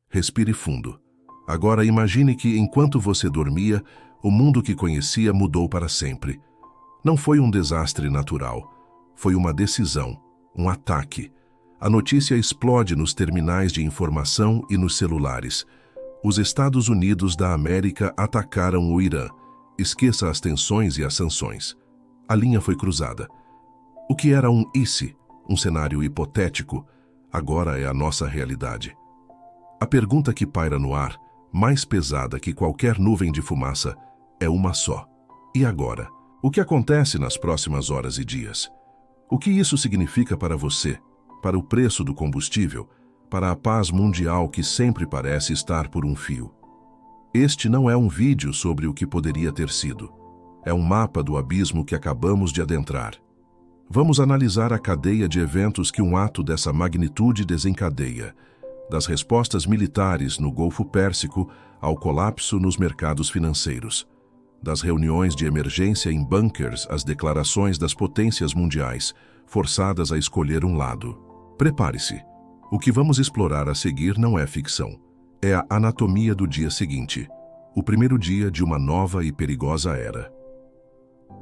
Respire fundo. Agora imagine que, enquanto você dormia, o mundo que conhecia mudou para sempre. Não foi um desastre natural. Foi uma decisão, um ataque. A notícia explode nos terminais de informação e nos celulares. Os Estados Unidos da América atacaram o Irã. Esqueça as tensões e as sanções. A linha foi cruzada. O que era um ICE, um cenário hipotético, agora é a nossa realidade. A pergunta que paira no ar, mais pesada que qualquer nuvem de fumaça, é uma só. E agora? O que acontece nas próximas horas e dias? O que isso significa para você, para o preço do combustível, para a paz mundial que sempre parece estar por um fio? Este não é um vídeo sobre o que poderia ter sido. É um mapa do abismo que acabamos de adentrar. Vamos analisar a cadeia de eventos que um ato dessa magnitude desencadeia, das respostas militares no Golfo Pérsico ao colapso nos mercados financeiros, das reuniões de emergência em bunkers às declarações das potências mundiais, forçadas a escolher um lado. Prepare-se. O que vamos explorar a seguir não é ficção. É a anatomia do dia seguinte, o primeiro dia de uma nova e perigosa era.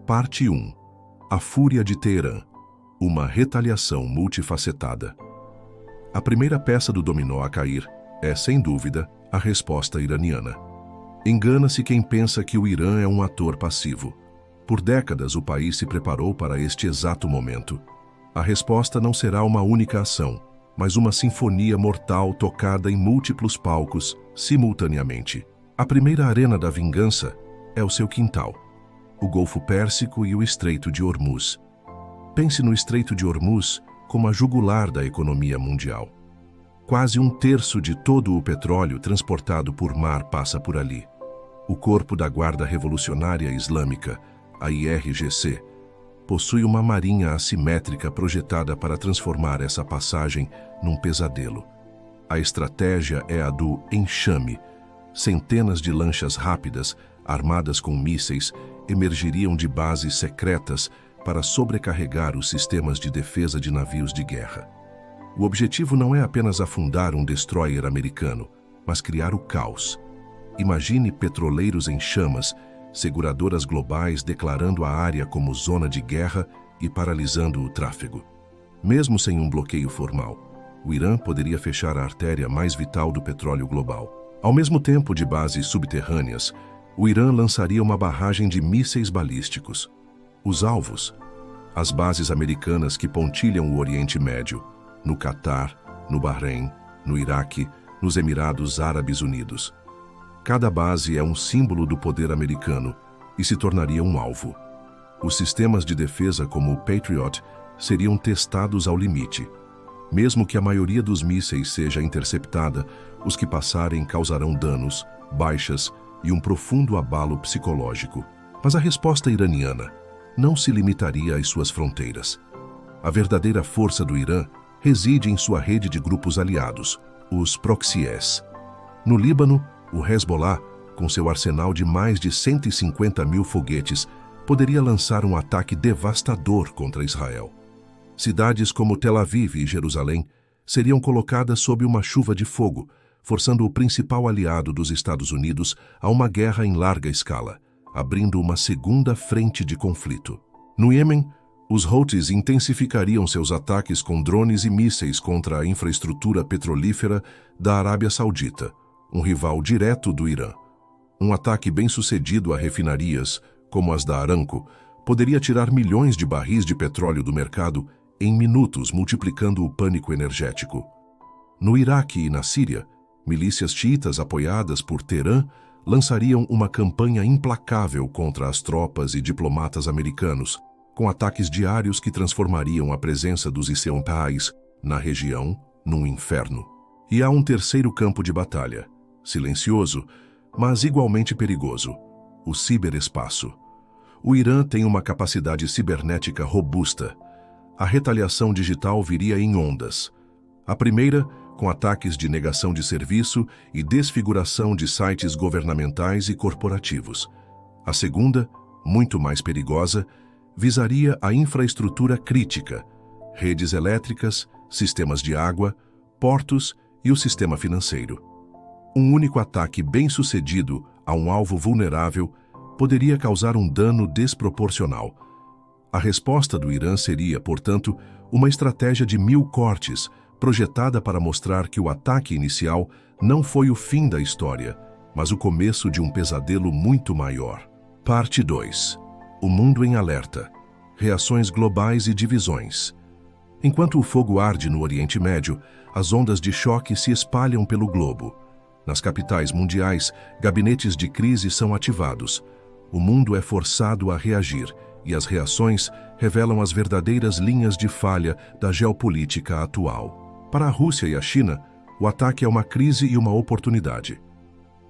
Parte 1. A Fúria de Teherã. Uma retaliação multifacetada. A primeira peça do dominó a cair é, sem dúvida, a resposta iraniana. Engana-se quem pensa que o Irã é um ator passivo. Por décadas o país se preparou para este exato momento. A resposta não será uma única ação, mas uma sinfonia mortal tocada em múltiplos palcos, simultaneamente. A primeira arena da vingança é o seu quintal, o Golfo Pérsico e o Estreito de Hormuz. Pense no Estreito de Hormuz como a jugular da economia mundial. Quase um terço de todo o petróleo transportado por mar passa por ali. O Corpo da Guarda Revolucionária Islâmica, a IRGC, possui uma marinha assimétrica projetada para transformar essa passagem num pesadelo. A estratégia é a do enxame. Centenas de lanchas rápidas, armadas com mísseis, emergiriam de bases secretas para sobrecarregar os sistemas de defesa de navios de guerra. O objetivo não é apenas afundar um destroyer americano, mas criar o caos. Imagine petroleiros em chamas, seguradoras globais declarando a área como zona de guerra e paralisando o tráfego. Mesmo sem um bloqueio formal, o Irã poderia fechar a artéria mais vital do petróleo global. Ao mesmo tempo, de bases subterrâneas, o Irã lançaria uma barragem de mísseis balísticos. Os alvos, as bases americanas que pontilham o Oriente Médio, no Catar, no Bahrein, no Iraque, nos Emirados Árabes Unidos. Cada base é um símbolo do poder americano e se tornaria um alvo. Os sistemas de defesa como o Patriot seriam testados ao limite. Mesmo que a maioria dos mísseis seja interceptada, os que passarem causarão danos, baixas e um profundo abalo psicológico. Mas a resposta iraniana não se limitaria às suas fronteiras. A verdadeira força do Irã reside em sua rede de grupos aliados, os proxies. No Líbano, o Hezbollah, com seu arsenal de mais de 150 mil foguetes, poderia lançar um ataque devastador contra Israel. Cidades como Tel Aviv e Jerusalém seriam colocadas sob uma chuva de fogo, forçando o principal aliado dos Estados Unidos a uma guerra em larga escala, abrindo uma segunda frente de conflito. No Iêmen, os Houthis intensificariam seus ataques com drones e mísseis contra a infraestrutura petrolífera da Arábia Saudita, um rival direto do Irã. Um ataque bem-sucedido a refinarias, como as da Aramco, poderia tirar milhões de barris de petróleo do mercado em minutos, multiplicando o pânico energético. No Iraque e na Síria, milícias xiitas apoiadas por Teherã lançariam uma campanha implacável contra as tropas e diplomatas americanos, com ataques diários que transformariam a presença dos iseompais na região num inferno. E há um terceiro campo de batalha, silencioso, mas igualmente perigoso: o ciberespaço. O Irã tem uma capacidade cibernética robusta. A retaliação digital viria em ondas. A primeira, com ataques de negação de serviço e desfiguração de sites governamentais e corporativos. A segunda, muito mais perigosa, visaria a infraestrutura crítica, redes elétricas, sistemas de água, portos e o sistema financeiro. Um único ataque bem-sucedido a um alvo vulnerável poderia causar um dano desproporcional. A resposta do Irã seria, portanto, uma estratégia de 1000 cortes, projetada para mostrar que o ataque inicial não foi o fim da história, mas o começo de um pesadelo muito maior. Parte 2. O mundo em alerta. Reações globais e divisões. Enquanto o fogo arde no Oriente Médio, as ondas de choque se espalham pelo globo. Nas capitais mundiais, gabinetes de crise são ativados. O mundo é forçado a reagir, e as reações revelam as verdadeiras linhas de falha da geopolítica atual. Para a Rússia e a China, o ataque é uma crise e uma oportunidade.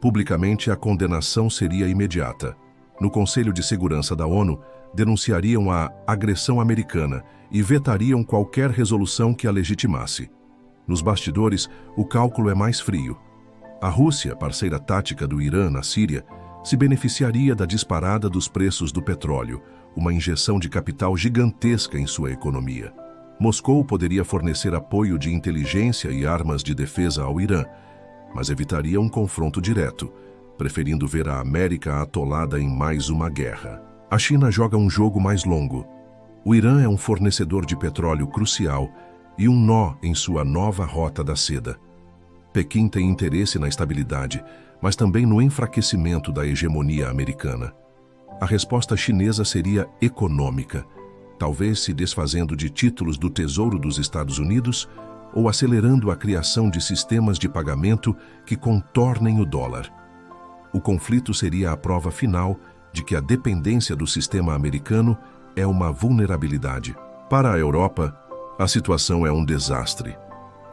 Publicamente, a condenação seria imediata. No Conselho de Segurança da ONU, denunciariam a agressão americana e vetariam qualquer resolução que a legitimasse. Nos bastidores, o cálculo é mais frio. A Rússia, parceira tática do Irã na Síria, se beneficiaria da disparada dos preços do petróleo, uma injeção de capital gigantesca em sua economia. Moscou poderia fornecer apoio de inteligência e armas de defesa ao Irã, mas evitaria um confronto direto, preferindo ver a América atolada em mais uma guerra. A China joga um jogo mais longo. O Irã é um fornecedor de petróleo crucial e um nó em sua nova rota da seda. Pequim tem interesse na estabilidade, mas também no enfraquecimento da hegemonia americana. A resposta chinesa seria econômica, talvez se desfazendo de títulos do Tesouro dos Estados Unidos ou acelerando a criação de sistemas de pagamento que contornem o dólar. O conflito seria a prova final de que a dependência do sistema americano é uma vulnerabilidade. Para a Europa, a situação é um desastre.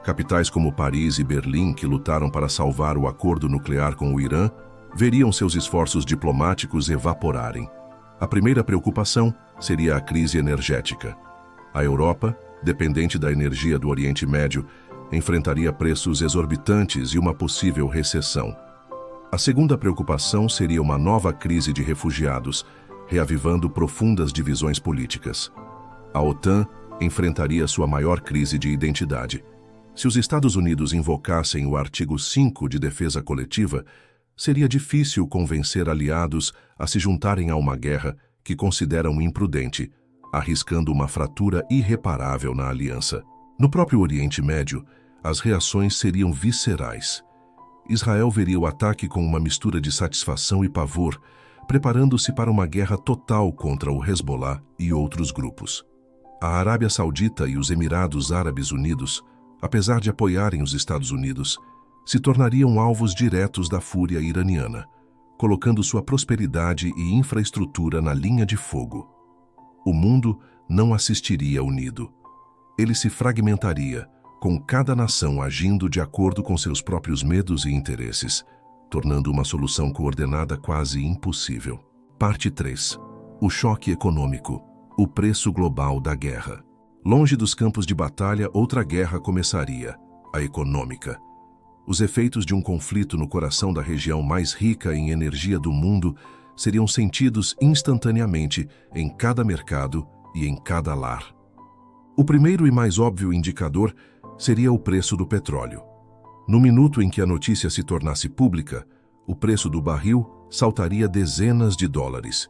Capitais como Paris e Berlim, que lutaram para salvar o acordo nuclear com o Irã, veriam seus esforços diplomáticos evaporarem. A primeira preocupação seria a crise energética. A Europa, dependente da energia do Oriente Médio, enfrentaria preços exorbitantes e uma possível recessão. A segunda preocupação seria uma nova crise de refugiados, reavivando profundas divisões políticas. A OTAN enfrentaria sua maior crise de identidade. Se os Estados Unidos invocassem o artigo 5 de defesa coletiva, seria difícil convencer aliados a se juntarem a uma guerra que consideram imprudente, arriscando uma fratura irreparável na aliança. No próprio Oriente Médio, as reações seriam viscerais. Israel veria o ataque com uma mistura de satisfação e pavor, preparando-se para uma guerra total contra o Hezbollah e outros grupos. A Arábia Saudita e os Emirados Árabes Unidos, apesar de apoiarem os Estados Unidos, se tornariam alvos diretos da fúria iraniana, colocando sua prosperidade e infraestrutura na linha de fogo. O mundo não assistiria unido. Ele se fragmentaria, com cada nação agindo de acordo com seus próprios medos e interesses, tornando uma solução coordenada quase impossível. Parte 3. O choque econômico. O preço global da guerra. Longe dos campos de batalha, outra guerra começaria, a econômica. Os efeitos de um conflito no coração da região mais rica em energia do mundo seriam sentidos instantaneamente em cada mercado e em cada lar. O primeiro e mais óbvio indicador seria o preço do petróleo. No minuto em que a notícia se tornasse pública, o preço do barril saltaria dezenas de dólares.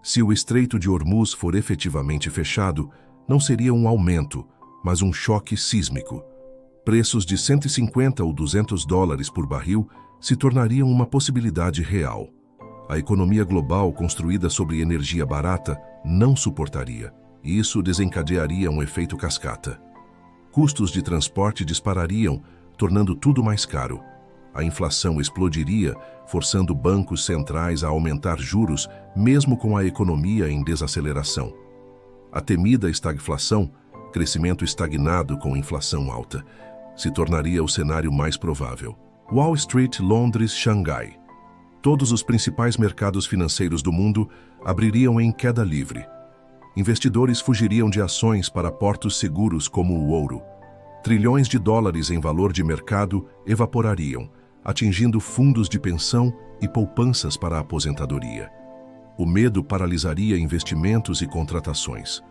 Se o Estreito de Hormuz for efetivamente fechado, não seria um aumento, mas um choque sísmico. Preços de 150 ou 200 dólares por barril se tornariam uma possibilidade real. A economia global construída sobre energia barata não suportaria, e isso desencadearia um efeito cascata. Custos de transporte disparariam, tornando tudo mais caro. A inflação explodiria, forçando bancos centrais a aumentar juros, mesmo com a economia em desaceleração. A temida estagflação, crescimento estagnado com inflação alta, se tornaria o cenário mais provável. Wall Street, Londres, Xangai. Todos os principais mercados financeiros do mundo abririam em queda livre. Investidores fugiriam de ações para portos seguros como o ouro. Trilhões de dólares em valor de mercado evaporariam, atingindo fundos de pensão e poupanças para a aposentadoria. O medo paralisaria investimentos e contratações.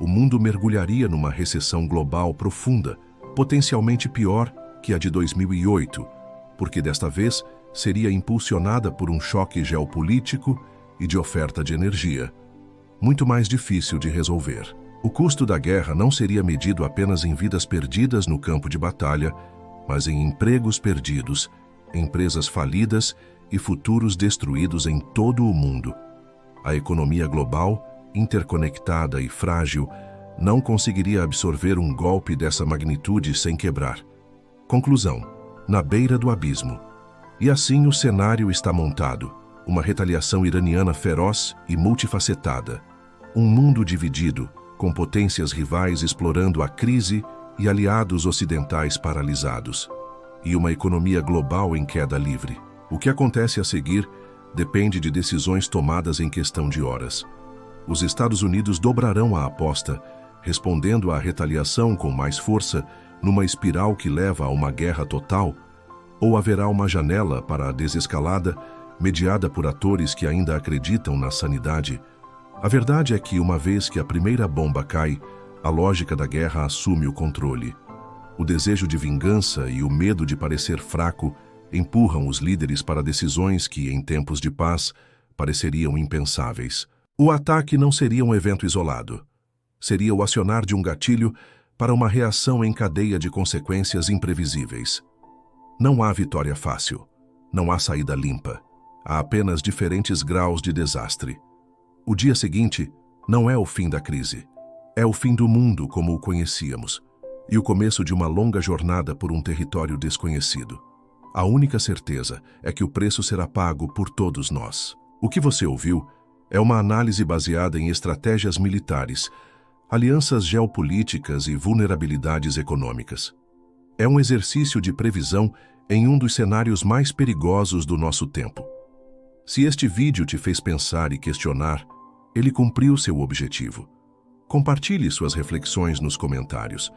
O mundo mergulharia numa recessão global profunda, potencialmente pior que a de 2008, porque desta vez seria impulsionada por um choque geopolítico e de oferta de energia, muito mais difícil de resolver. O custo da guerra não seria medido apenas em vidas perdidas no campo de batalha, mas em empregos perdidos, empresas falidas e futuros destruídos em todo o mundo. A economia global, interconectada e frágil, não conseguiria absorver um golpe dessa magnitude sem quebrar. Conclusão: na beira do abismo. E assim o cenário está montado, uma retaliação iraniana feroz e multifacetada. Um mundo dividido, com potências rivais explorando a crise e aliados ocidentais paralisados. E uma economia global em queda livre. O que acontece a seguir depende de decisões tomadas em questão de horas. Os Estados Unidos dobrarão a aposta, respondendo à retaliação com mais força, numa espiral que leva a uma guerra total, ou haverá uma janela para a desescalada, mediada por atores que ainda acreditam na sanidade. A verdade é que, uma vez que a primeira bomba cai, a lógica da guerra assume o controle. O desejo de vingança e o medo de parecer fraco empurram os líderes para decisões que, em tempos de paz, pareceriam impensáveis. O ataque não seria um evento isolado. Seria o acionar de um gatilho para uma reação em cadeia de consequências imprevisíveis. Não há vitória fácil. Não há saída limpa. Há apenas diferentes graus de desastre. O dia seguinte não é o fim da crise. É o fim do mundo como o conhecíamos, e o começo de uma longa jornada por um território desconhecido. A única certeza é que o preço será pago por todos nós. O que você ouviu é uma análise baseada em estratégias militares, alianças geopolíticas e vulnerabilidades econômicas. É um exercício de previsão em um dos cenários mais perigosos do nosso tempo. Se este vídeo te fez pensar e questionar, ele cumpriu seu objetivo. Compartilhe suas reflexões nos comentários.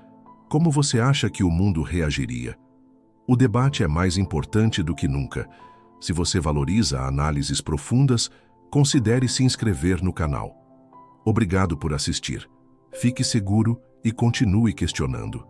Como você acha que o mundo reagiria? O debate é mais importante do que nunca. Se você valoriza análises profundas, considere se inscrever no canal. Obrigado por assistir. Fique seguro e continue questionando.